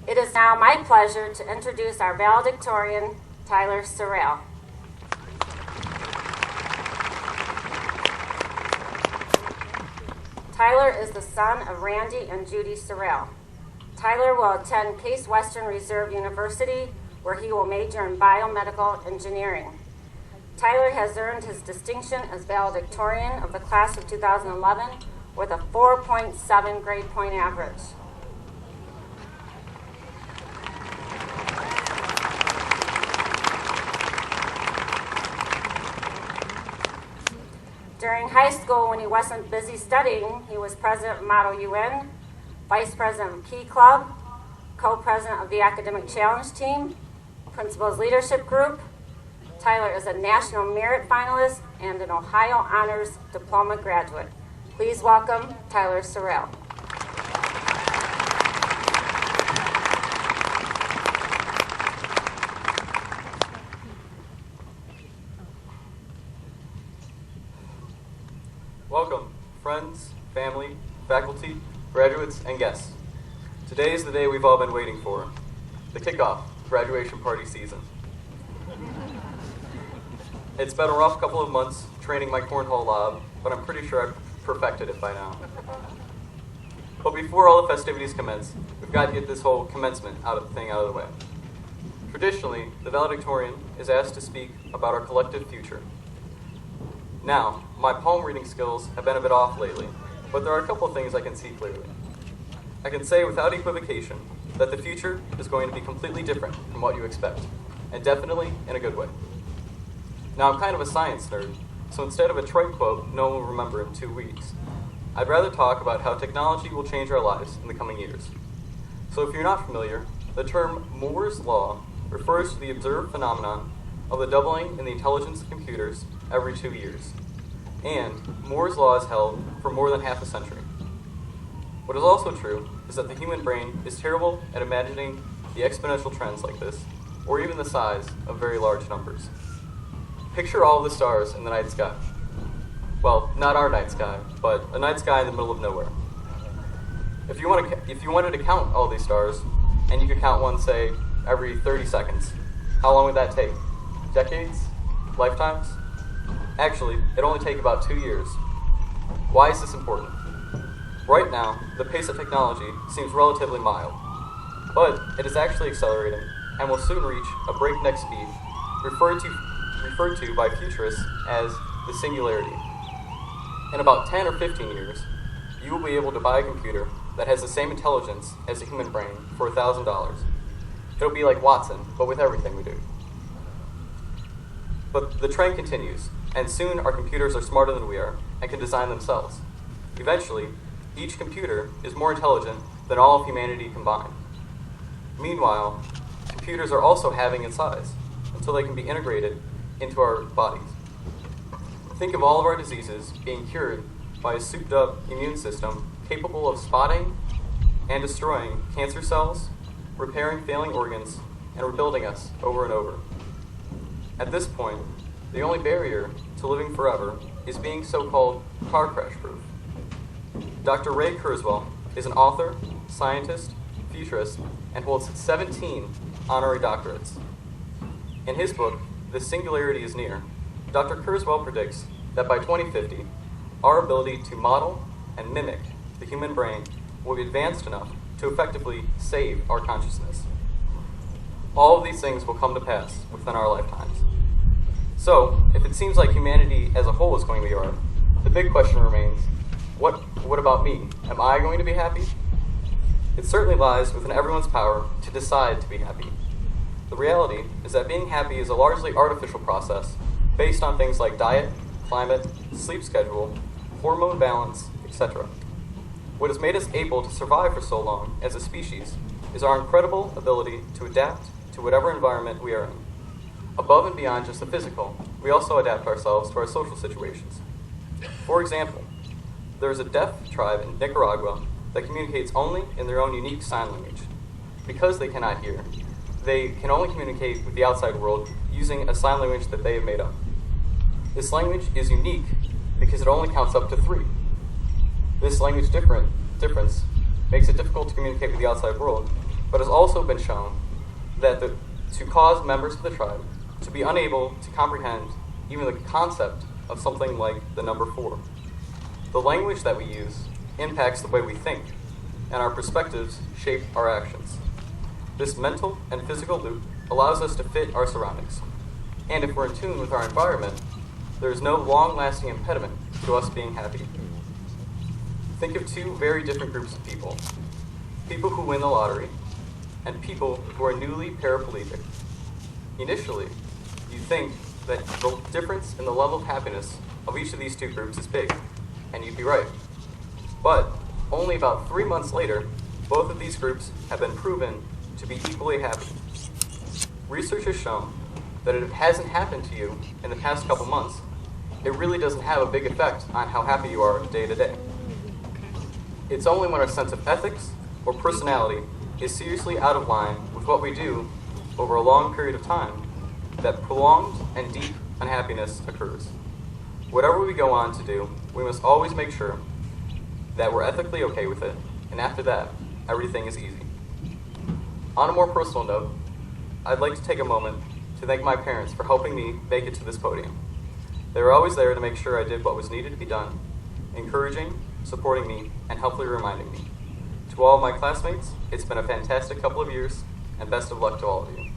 It is now my pleasure to introduce our valedictorian, Tyler Srail. Tyler is the son of Randy and Judy Srail. Tyler will attend Case Western Reserve University, where he will major in biomedical engineering. Tyler has earned his distinction as valedictorian of the class of 2011 with a 4.7 grade point average. During high school, when he wasn't busy studying, he was president of Model UN, vice president of Key Club, co-president of the Academic Challenge Team, Principal's Leadership Group. Tyler is a National Merit Finalist and an Ohio Honors Diploma graduate. Please welcome Tyler Srail. Welcome, friends, family, faculty, graduates, and guests. Today is the day we've all been waiting for, the kickoff graduation party season. It's been a rough couple of months training my cornhole lob, but I'm pretty sure I've perfected it by now. But before all the festivities commence, we've got to get this whole commencement out of the way. Traditionally, the valedictorian is asked to speak about our collective future. Now, my palm reading skills have been a bit off lately, but there are a couple of things I can see clearly. I can say without equivocation that the future is going to be completely different from what you expect, and definitely in a good way. Now, I'm kind of a science nerd, so instead of a trite quote no one will remember in 2 weeks, I'd rather talk about how technology will change our lives in the coming years. So if you're not familiar, the term Moore's Law refers to the observed phenomenon of the doubling in the intelligence of computers every 2 years. And Moore's Law is held for more than half a century. What is also true is that the human brain is terrible at imagining the exponential trends like this, or even the size of very large numbers. Picture all of the stars in the night sky. Well, not our night sky, but a night sky in the middle of nowhere. If you wanted to count all these stars, and you could count one, say, every 30 seconds, how long would that take? Decades? Lifetimes? Actually, it'd only take about 2 years. Why is this important? Right now, the pace of technology seems relatively mild, but it is actually accelerating and will soon reach a breakneck speed referred to by futurists as the singularity. In about 10 or 15 years, you will be able to buy a computer that has the same intelligence as the human brain for $1,000. It'll be like Watson, but with everything we do. But the trend continues, and soon our computers are smarter than we are and can design themselves. Eventually, each computer is more intelligent than all of humanity combined. Meanwhile, computers are also halving in size until they can be integrated into our bodies. Think of all of our diseases being cured by a souped-up immune system capable of spotting and destroying cancer cells, repairing failing organs, and rebuilding us over and over. At this point, the only barrier to living forever is being so-called car crash proof. Dr. Ray Kurzweil is an author, scientist, futurist, and holds 17 honorary doctorates. In his book, The Singularity is Near, Dr. Kurzweil predicts that by 2050, our ability to model and mimic the human brain will be advanced enough to effectively save our consciousness. All of these things will come to pass within our lifetimes. So, if it seems like humanity as a whole is going to be alright, the big question remains, what about me? Am I going to be happy? It certainly lies within everyone's power to decide to be happy. The reality is that being happy is a largely artificial process based on things like diet, climate, sleep schedule, hormone balance, etc. What has made us able to survive for so long as a species is our incredible ability to adapt to whatever environment we are in. Above and beyond just the physical, we also adapt ourselves to our social situations. For example, there is a deaf tribe in Nicaragua that communicates only in their own unique sign language. Because they cannot hear, they can only communicate with the outside world using a sign language that they have made up. This language is unique because it only counts up to 3. This language difference makes it difficult to communicate with the outside world, but has also been shown that to cause members of the tribe to be unable to comprehend even the concept of something like the number 4. The language that we use impacts the way we think, and our perspectives shape our actions. This mental and physical loop allows us to fit our surroundings, and if we're in tune with our environment, there is no long-lasting impediment to us being happy. Think of two very different groups of people. People who win the lottery, and people who are newly paraplegic. Initially, you think that the difference in the level of happiness of each of these two groups is big, and you'd be right. But only about 3 months later, both of these groups have been proven to be equally happy. Research has shown that if it hasn't happened to you in the past couple months, it really doesn't have a big effect on how happy you are day to day. It's only when our sense of ethics or personality is seriously out of line with what we do over a long period of time that prolonged and deep unhappiness occurs. Whatever we go on to do, we must always make sure that we're ethically okay with it, and after that, everything is easy. On a more personal note, I'd like to take a moment to thank my parents for helping me make it to this podium. They were always there to make sure I did what was needed to be done, encouraging, supporting me, and helpfully reminding me. To all of my classmates, it's been a fantastic couple of years, and best of luck to all of you.